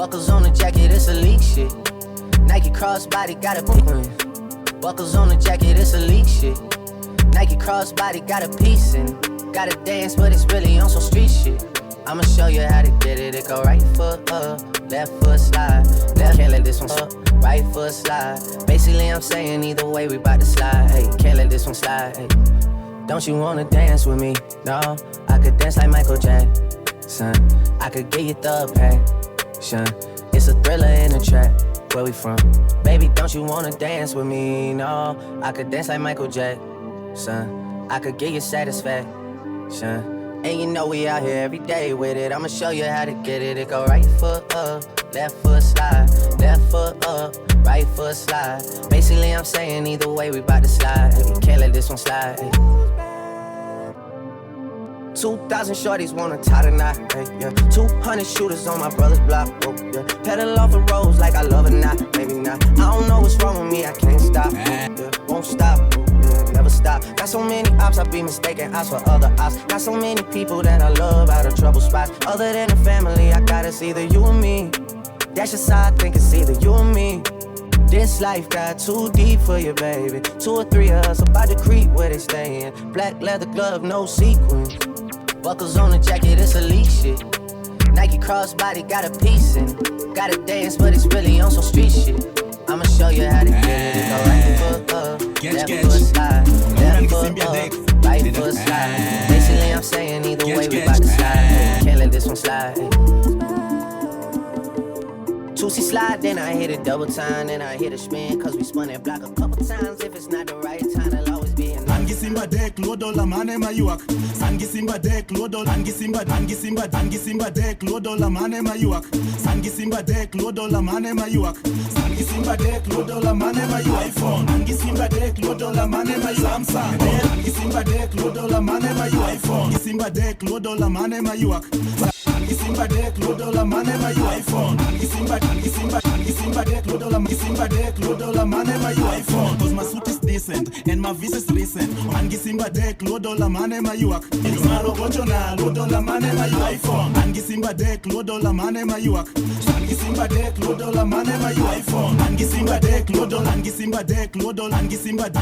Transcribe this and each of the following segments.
Buckles on the jacket, it's elite shit. Nike crossbody got a queen. Buckles on the jacket, it's elite shit. Nike crossbody got a piece in it. Gotta dance, but it's really on some street shit. I'ma show you how to get it. It go right foot up, left foot slide. Left, can't let this one up, right foot slide. Basically, I'm saying either way, we bout to slide. Hey, can't let this one slide. Hey. Don't you wanna dance with me? No, I could dance like Michael Jackson. I could get you the passion. It's a thriller in the track. Where we from? Baby, don't you wanna dance with me? No, I could dance like Michael Jackson. I could get you satisfaction. And you know we out here every day with it. I'ma show you how to get it. It go right foot up, left foot slide. Left foot up, right foot slide. Basically, I'm saying either way, we bout to slide. Hey, can't let this one slide. Hey. 2,000 shorties wanna tie the knot, hey, yeah. 200 shooters on my brother's block, oh, yeah. Pedal off the roads like I love it not, maybe not. I don't know what's wrong with me, I can't stop, yeah. Won't stop, yeah. Never stop. Got so many ops, I be mistaken ops for other ops. Got so many people that I love out of trouble spots. Other than the family, I got it's either you or me. That's just how I think it's either you or me. This life got too deep for you, baby. 2 or 3 of us about to creep where they stayin'. Black leather glove, no sequins. Buckles on the jacket, it's elite shit. Nike crossbody got a piece in it. Gotta dance, but it's really on some street shit. I'ma show you how to get it. It go right foot up, left foot slide. Left foot up, right foot slide. Basically, I'm saying either way, we bout to slide. Can't let this one slide. 2C slide, then I hit it double time. Then I hit a spin, cause we spun that block a couple times. If it's not the right time, it'll always be enough. Angi simba dek lodo la mane mayuak. Sangi simba dek lodo angi simba dek lodo la mane mayuak. Sangi simba dek lodo la mane mayuak. Sangi simba dek lodo la mane mayuak. iPhone. Angi simba dek lodo la mane mayuak. Samsung. Angi simba dek lodo la mane mayuak. iPhone. Angi simba dek lodo la mane mayuak. Angi simba dek lodo la mane mayuak. iPhone. Angi simba dek lodo la mane mayuak. iPhone. Cause my suit is decent and my visa is recent. Angi simba dek lodo la mane mayuak. Maro gocho na lodo la mane mayuak. iPhone. Angi simba dek lodo la mane mayuak. Angi simba dek lodo la mane mayuak. iPhone. Angi simba dek lodo angi simba dek lodo angi simba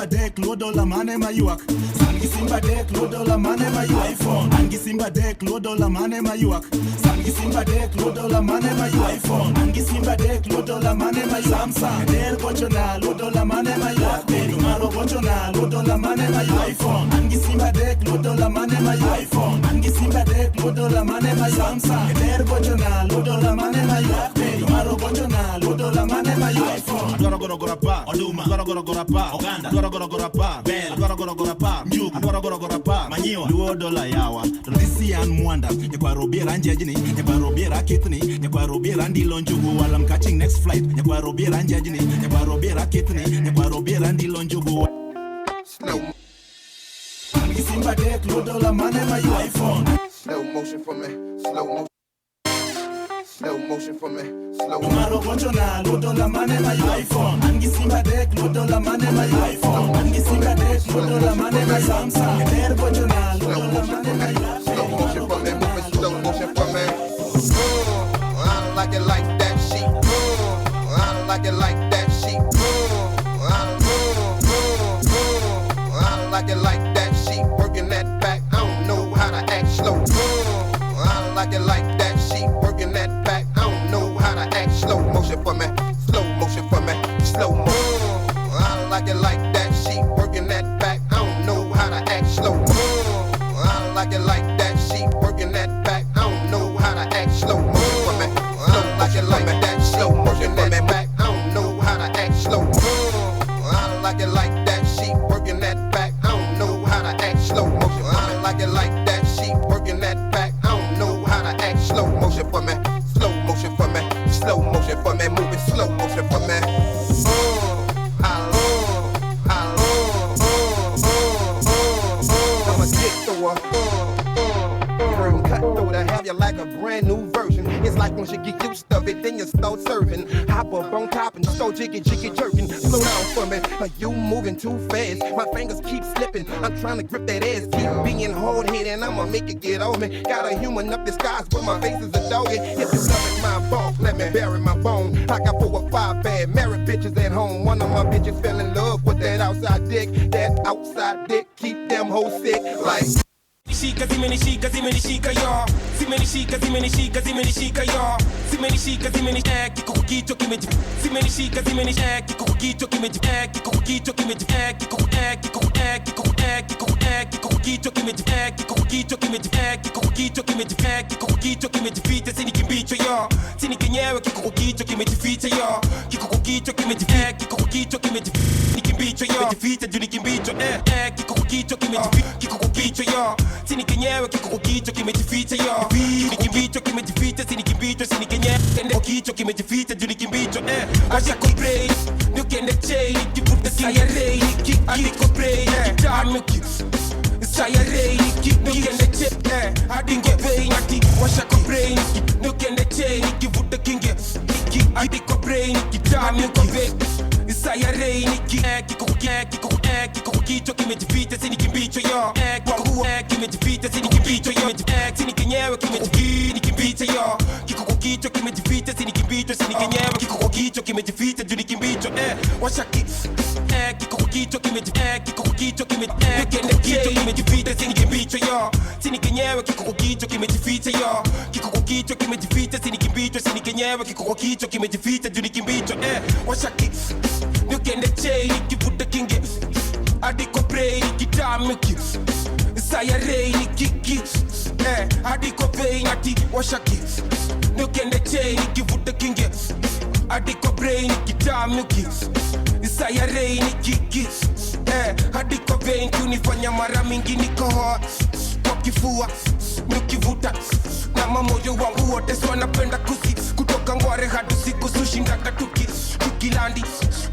dek lodo la mane mayuak. Angi simba dek lodo la mane mayuak. iPhone. Angi simba dek lodo la mane mayuak. Angi simba dek lodo la mane mayuak. iPhone. Angi simba dek lodo la mane mayuak. Samsung. Del gocho na lodo la mane mayuak. Maro gocho na lodo la mane mayuak. iPhone. Angi simba dek lodo la mane mayuak. iPhone. Angi simba dek lodo la mane mayuak. Samsung. Del gocho na lodo la mane mayuak. Maro gocho na lodo la mane mayuak. iPhone. Gora pa. Oduma. Gora pa. Uganda. Gora pa. Bell. Gora pa. Mjuk. Gora pa. Manyiwa. Duodo la yawa. Risian mwanda. Nyekwa robiera njajini. Nyekwa robiera kitni. Nyekwa robiera ndilo njugu. While I'm catching next flight. Nyekwa robiera njajini. Nyekwa robiera kitni. Nyekwa robiera ndilo njugu. Slow. Angi simba dek lodo la mane mayuak. iPhone. Slow motion for me. Slow motion. Slow motion for me. Slow Maro gocho na lodo la mane mayuak. iPhone. Angi simba dek lodo la mane mayuak. iPhone. Angi simba dek lodo la mane mayuak. Samsung. Der gocho na lodo la mane mayuak. Slow motion for me. Moving slow motion for me. I don't like it like that. She. I don't like it like that. She. I don't like it like that. She working that back. I don't know how to act slow. I don't like it like that. She working that back. I don't know how to act slow motion for me. Slow motion for me. Slow motion. I don't like it like that. She working that back. I don't know how to act slow. I don't like it like that. She working that back. I don't know how to act slow motion for me. I don't like it like that. Slow motion for me back. I don't know how to act slow. I don't like it like that. She working that back. I don't know how to act slow motion. I don't like it like that. She working that back. I don't know how to act slow motion for me. Slow motion for me. Slow motion for me. Moving slow motion for me. I'm a dick thrower. Real cutthroat, I have you like a brand new version. It's like once you get used to it, then you start serving. Hop up on top and start jiggy jerking. Slow down for me, you moving too fast. My fingers keep slipping, I'm trying to grip that ass. Keep being hard-headed and I'ma make it get on me. Got a human up disguise, but my face is a doggy. If you love it, my bulk, let me bury my bone. I got 4 or 5 bad married bitches at home. One of my bitches fell in love with that outside dick. That outside dick keep them hoes sick like. Shika, zimeni shika, yo. Zimeni shika, yo. Zimeni shika, kiko kicho kimeji. Zimeni shika, kiko kicho kimeji. Kiko kicho kimeji. Kiko kicho kimeji. Kiko kicho kimeji. Kiko kicho kimeji. Kiko kicho kimeji. Ficha sini kimbicho yo. Sini kenyewe kiko kicho kimeji ficha yo. Kiko kicho kimeji. Kiko kicho kimeji. Ni kimbicho yo. Ficha juni kimbicho. Kiko kicho kimeji. Kiko kicho yo. Sini kenyewe kiko kicho kimejificha yo. Juni kimbicho kimejificha sini kimbicho sini kenyewe kende kicho kimejificha juni kimbicho Asha ko brain nukende chain kivuta saya rain kiko brain kitamiki saya rain nukende chain adinge brain ati washa ko brain nukende chain kivuta kinge kiko brain kitamiki saya rain kiko kicho kimejificha sini kimbicho yo kimejificha sini kimbicho yo sini kenyewe kimejificha yo kiko kicho kimejificha sini kimbicho sini kenyewe kiko kicho kimejificha juni kimbicho washaki kiko kicho kimejificha kiko kicho kimejificha sini kimbicho yo sini kenyewe kiko kicho kimejificha yo kiko kicho kimejificha sini kimbicho sini kenyewe kiko kicho kimejificha juni kimbicho washaki nukende chain kivuta kinge adiko brain kitamiki saya rain kiki adiko brain ati washaki nukende chain kivuta kinge adiko brain kitamiki saya rain kiki adiko brain kunifanya mara mingi niko kwa kifua nikivuta na mamoyo wangu wote so napenda kutoka ngware hadi siku sushinda katuki tukilandi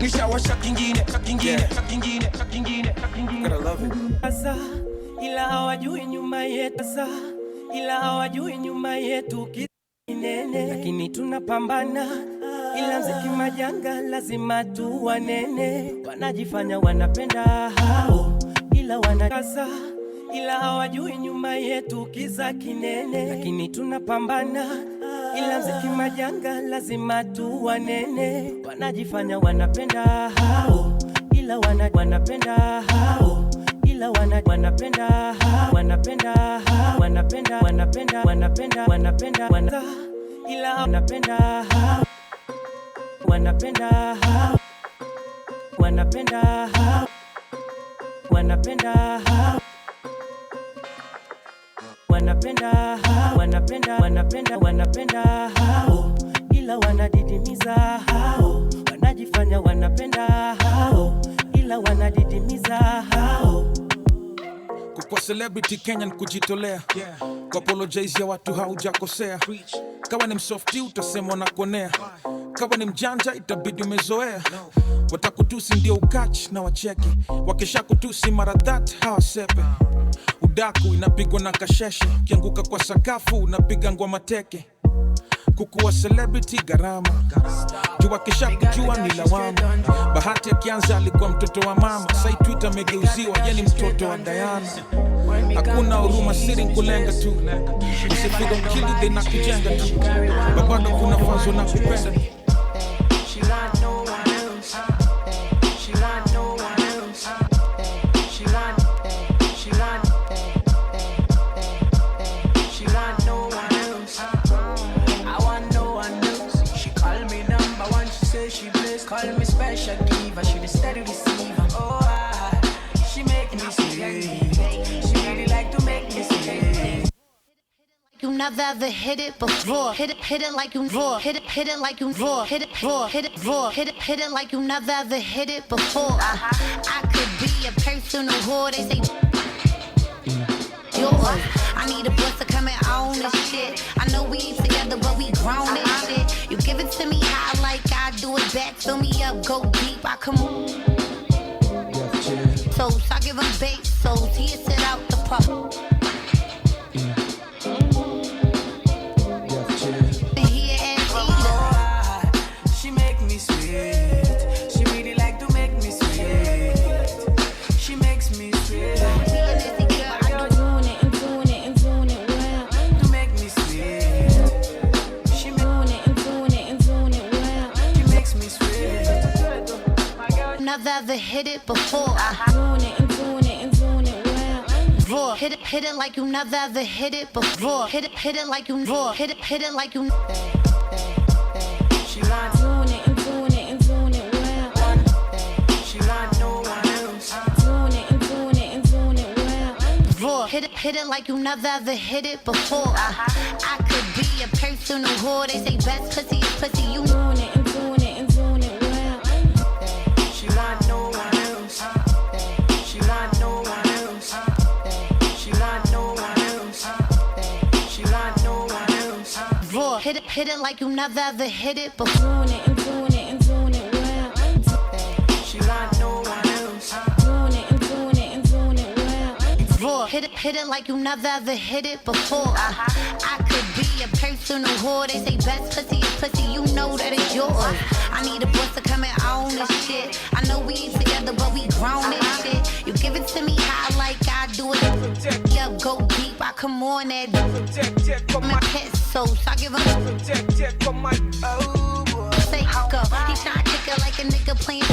nishawasha kingine. Gotta love it. Asa, ila hawajui nyuma yetu ila hawajui nyuma yetu kinene, lakini tunapambana ila mziki majanga lazima tu wanene, wanajifanya wanapenda hao ila wanakasa, ila hawajui nyuma yetu kiza kinene, lakini tunapambana ila mziki majanga lazima tu wanene, wanajifanya wanapenda hao ila wanapenda hao ila wanapenda hao wanapenda hao wanapenda ila wanapenda hao wanapenda hao wanapenda hao wanapenda hao wanapenda hao wanapenda hao ila wanadidimiza hao, wanajifanya wanapenda hao ila wanadidimiza hao. Kwa celebrity Kenyan kujitolea, kwa apologize ya watu haujakosea. Kawa ni msofti utasema nakonea, kawa ni mjanja itabidi umezoea. Watakutusi ndio ukach na wacheke, wakisha kutusi mara that hawasepe. Udaku inapigwa na kasheshe, kianguka kwa sakafu unapiga ngwa mateke. Kukuwa celebrity gharama, jua kisha kujua ni lawama. Bahati akianza alikuwa mtoto wa mama, sai Twitter amegeuziwa yeni mtoto wa Diana. Hakuna huruma siri nkulenga tu, usifigo mkili they na kujenga tu, babado kuna fazo na kupenda. Call me special diva, she the steady receiver. Oh, she make me sing. She really like to make me sing. You never ever hit it before. Hit it like you raw. Hit it like you raw. Hit it raw. Hit it raw. Hit it like you never ever hit it before. I could be a personal whore. They say yours. I need a boss to come and own this shit. I know we ain't together, but we grown this shit. You give it to me high like I do it back. Fill me up, go deep, I come on. So I give him bait, so he sit out the pub. never ever hit it before. Doing it and doing it and doing it well. Raw. Hit it like you never ever hit it before. Hit it like you raw. Hit it like you. She want Doing it and doing it and doing it well. she want no one else. Doing it and doing it and doing it well. Raw. Hit it like you never ever hit it before. I could be a personal whore. They say best pussy is pussy. You Doing it and doing it and doing it well. She want no one else. She want no one else. She want no one else. She want no one else. raw. Hit it like you never ever hit it before. Doing it and doing it and doing it well. She want no one else. Doing it and doing it and doing it well. Raw. Hit it like you never ever hit it before. I could be a personal whore. They say best pussy is pussy. You know that it's yours. I need a boss to come and own this shit. I know we ain't together, but we grown and shit. You give it to me how like I do it. Yeah, go deep. I come on that. My pet so I give him. Say go. He tryna kick it like a nigga playing.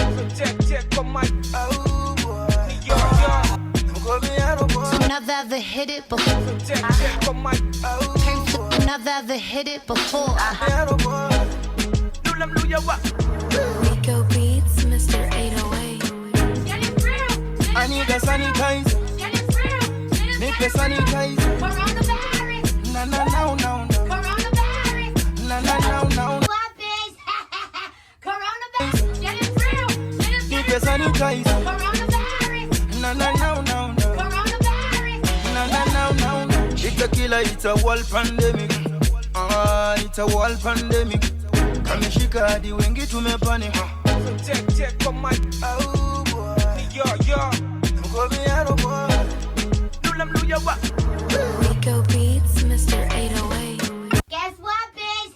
You never ever hit it before. You never ever hit it before. Rico Beats, Mr. 808. I need a sanitizer. Make a sanitizer. Coronavirus. Na na no no no. Coronavirus. Na na no no. Whoppies. Coronavirus. Get it through. Make a sanitizer. Coronavirus. Na na no no no. Coronavirus. Na na no no no. It's a killer. It's a world pandemic. It's a world pandemic. Kamishika di wengi tumepani. Check for my yo. Rico Beats, Mr. 808. Guess what, bitch?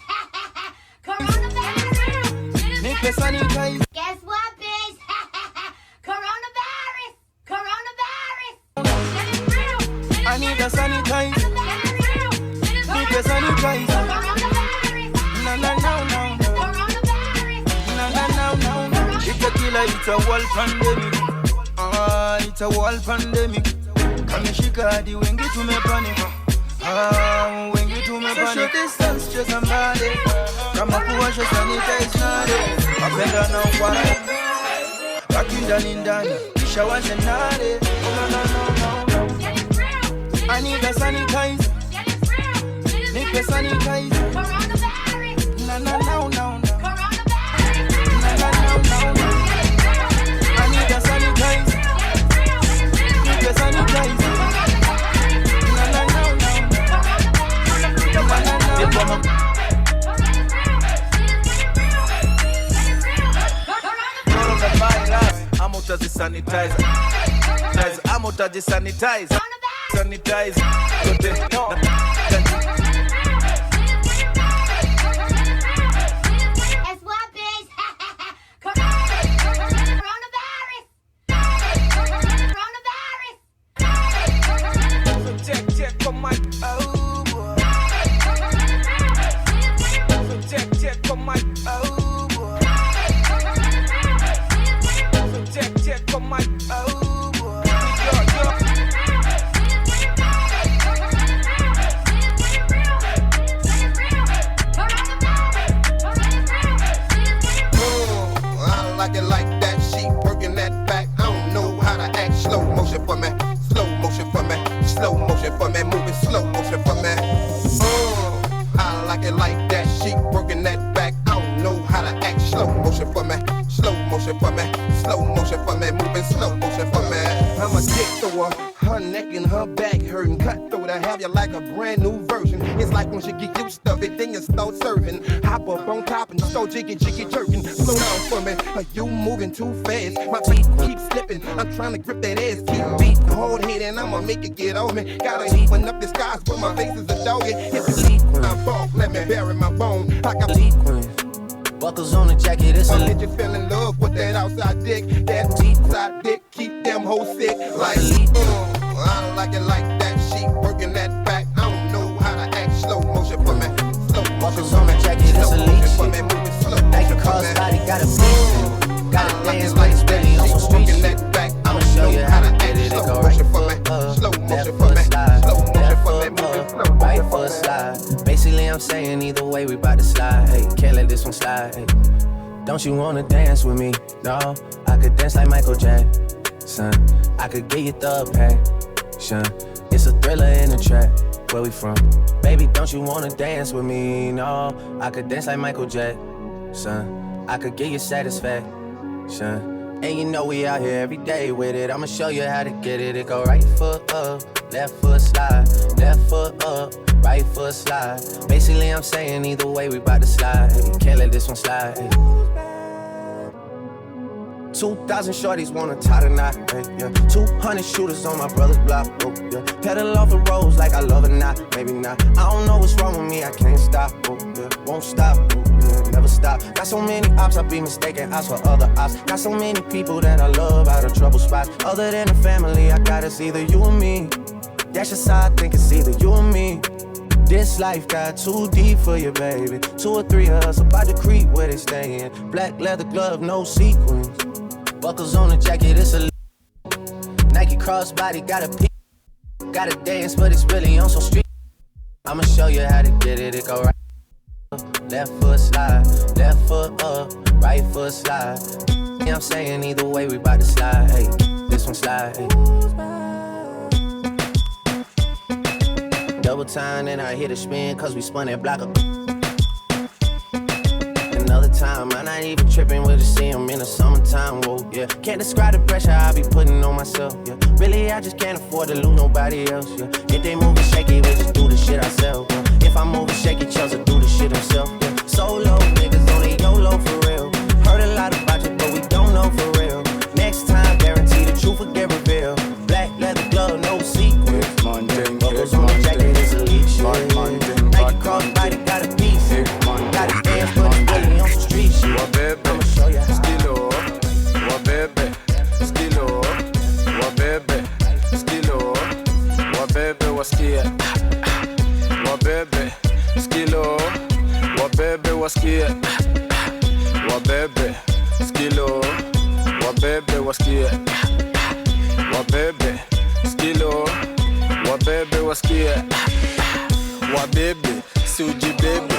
Coronavirus. Make a sanitizer. Guess what, bitch? Coronavirus. Coronavirus. Get it through. I need a sanitizer. Make a sanitizer. Coronavirus. Na na no no no. Coronavirus. Na na no no no. It's a killer. It's a world pandemic. It's a world pandemic. Kamishika di wengi tumepani. Wengi tumepani. Social distance just somebody. Kama kuwasha sanitize nade. Mapenda na ukwara. Baki ndani kisha washa nade. No. I need a sanitizer. Make a sanitizer. Coronavirus. Na no no. Coronavirus. No. I need a sanitizer. Make a sanitizer. I'm out as the sanitizer. I'm out as the sanitizer. Sanitize. Guess what, bitch? Coronavirus. Coronavirus. Check for my Check for my Check for my I like it like that. She working that back. I don't know how to act. Slow motion for me. Slow motion for me. Slow motion for me. Moving slow motion for me. I like it like that. She working that back. I don't know how to act. Slow motion for me. Slow motion for me. Slow motion for me. Moving slow motion for me. I'm a dick thrower. Her neck and her back hurting. Cutthroat. I have you like a brand new version. It's like once you get used to it, then you start serving. Hop up on top and start jiggy jerking. Slow down for me. Are you moving too fast? My feet keep slipping. I'm trying to grip that ass. Keep beating hard head and I'ma make it get on me. Gotta open up the skies, but my face is a dog. It's I'm bulk. Let me bury my bone. I got Sequin. Buckles on the jacket, it's a let you fell in love with that outside dick. That deep side dick keep them hoes sick. Like, I like it like that. She working that back. I don't know how to act. Slow motion for me. Slow motion Buckles on the jacket, it's a leak for me. shit. Moving slow Nike motion for me. crossbody got a piece. Gotta dance like it's really on for a slide. Basically, I'm saying either way, we bout to slide. Hey, can't let this one slide. Hey. Don't you wanna dance with me? No, I could dance like Michael Jackson. I could get you the passion. It's a thriller in the track. Where we from? Baby, don't you wanna dance with me? No, I could dance like Michael Jackson. I could get you satisfaction. And you know we out here every day with it. I'ma show you how to get it. It go right foot up, left foot slide. Left foot up, right foot slide. Basically, I'm saying either way, we bout to slide. Can't let this one slide. 2,000 shorties wanna tie the knot, yeah. 200 shooters on my brother's block, oh, yeah. Pedal off the roads like I love it, not, maybe not. I don't know what's wrong with me, I can't stop, oh, yeah. Won't stop, oh, yeah. Never stop. Got so many ops, I be mistaken ops for other ops. Got so many people that I love out of trouble spots. Other than the family, I got it's either you or me. That's just how I think it's either you or me. This life got too deep for you, baby. 2 or 3 of us about to creep where they stayin'. Black leather glove, no sequins. Buckles on the jacket, it's a Nike crossbody, got a peek. Gotta dance, but it's really on some street. I'ma show you how to get it. It go right up, left foot slide, left foot up, right foot slide. Yeah, I'm saying either way, we bout to slide. Hey, this one slide. Hey. Double time, and I hit a spin, cause we spun that block up. Another time, I'm not even tripping, we'll just see him in the summertime, whoa, yeah. Can't describe the pressure I be putting on myself, yeah. Really, I just can't afford to lose nobody else, yeah. If they moving shaky, we just do the shit ourselves, yeah. If I'm moving shaky, Chelsea do the shit himself, yeah. Solo niggas only YOLO for real. Heard a lot about you, but we don't know for real. Next time, guarantee the truth will get revealed. Black leather glove, no sequins. Buckles on the jacket, it's elite shit. Nike crossbody, got a piece. Gotta dance, but it's really on some street shit. I'ma show you how. Skilo, wabebe, skilo, wabebe, skilo, wabebe, wasikia. Wabebe, skilo, wabebe, wasikia. Wabebe, skilo, wabebe, wasikia. Wabebe, skilo, wabebe, wasikia. Wabebe, si ujibebe.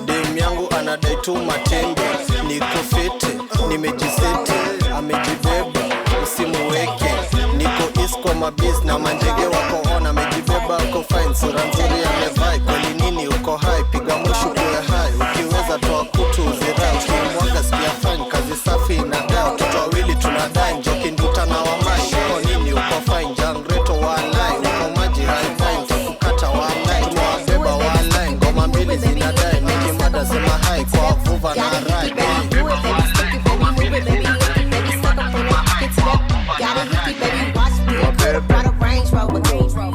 Dem yangu anadai tu matembe. Niko fete, nimejisete. Amejibeba, usimuweke. Niko east kwa mabiz na manjege wako on. Amejibeba, uko fine, sura nzuri amevai. Kweli nini uko high, piga mwishu kuwe high. Ukiweza toa kutu uzirai. Ukimwaga sikia fine, kazi safi inadai. Watoto wawili tunadai, njoki nduta na wamai. Uko nini uko fine, jangreto walai. Uko maji haifai, nitakukata walai. Tumewabeba walai, ngoma mbili zinadai. Nikimada sema hai, kwa vuva na rai.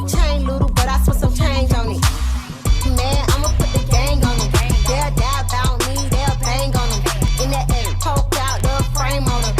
Chain little, but I spent some change on it. Man, I'ma put the gang on them. They'll die about me, they'll bang on them. In that air, poke out the frame on them.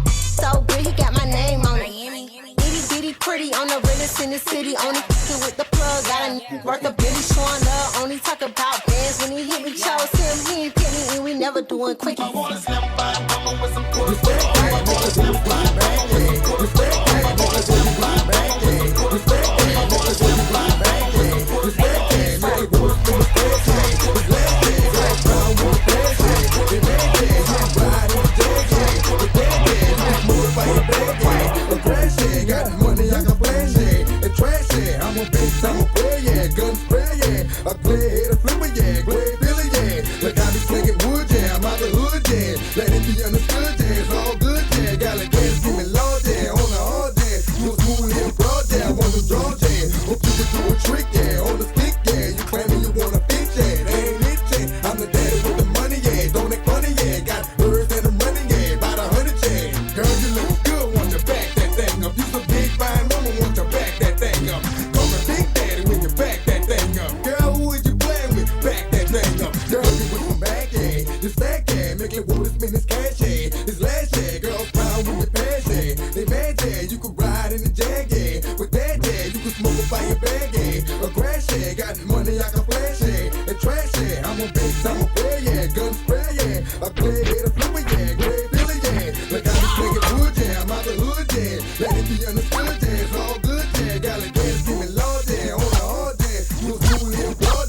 So good, he got my name on it. Itty bitty pretty on the realest in the city. Only f***ing with the plug, got a n***a worth a billy showing love. Only talk about bands when he hit me, chose him. He ain't penny and we never doing quickie. I wanna slam by mama with some quick. Respect gang, niggas when you fly back, yeah. Respect gang, niggas when you fly back, yeah. Respect gang, niggas when you fly back, yeah. Respect gang, niggas when you fly back, yeah. Black gang, black brown with the best, yeah. The red gang, you ride in the dead gang. The dead gang, you move by your bad gang. The crash gang, got the money I can flash, yeah. And trash, yeah. I'm a bitch, I'm a player, yeah. Gun spray, yeah. A clear head, a flipper, yeah. Glare Billy, yeah. Like I be slinging wood, yeah. I'm out the hood, yeah. Let it be understood, yeah. It's all good, yeah. Got a gas, give me low, yeah. On the hard, yeah. You smooth and broad, yeah. I want to draw, yeah. Hope you can do a trick, yeah. On the stick, yeah. You claiming you wanna fit, yeah. They ain't it, yeah. I'm the daddy with the money, yeah. Don't act funny, yeah. Got birds and I'm running, yeah. About 100, yeah. Girl, you look good, want you back that thing up. You some big fine mama, want you back that thing up. Call me Big Daddy when you back that thing up. Girl, who is you playing with? Back that thing up. Girl, you with some back, yeah. This stack, yeah. Make it what it's been, this cash, yeah. This last, yeah. Girls proud with your pass, yeah. They mad, yeah. You could ride in the Jag, yeah. With that, yeah. You could smoke up by your bag, yeah. A grass, yeah. Got money I can flash, yeah. And trash, yeah. I'm a bitch, I'm a player, yeah. Gun spray, yeah. A clear head, a flipper, yeah. Gray Billy, yeah. Like I be slinging wood, yeah. I'm out the hood, yeah. Let it be understood, yeah. It's all good, yeah. Got a gas, give me low, yeah. On the hard, yeah. You smooth and broad,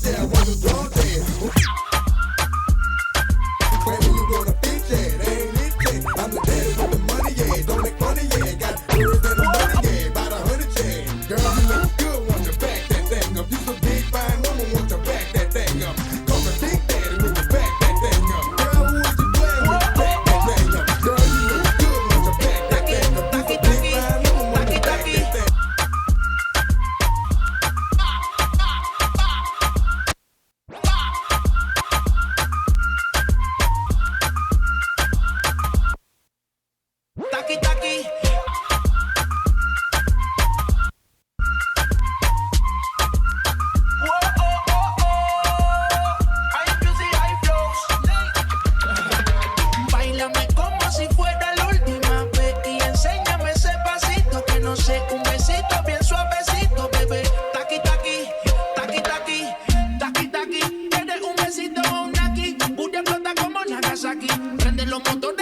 prende los motores.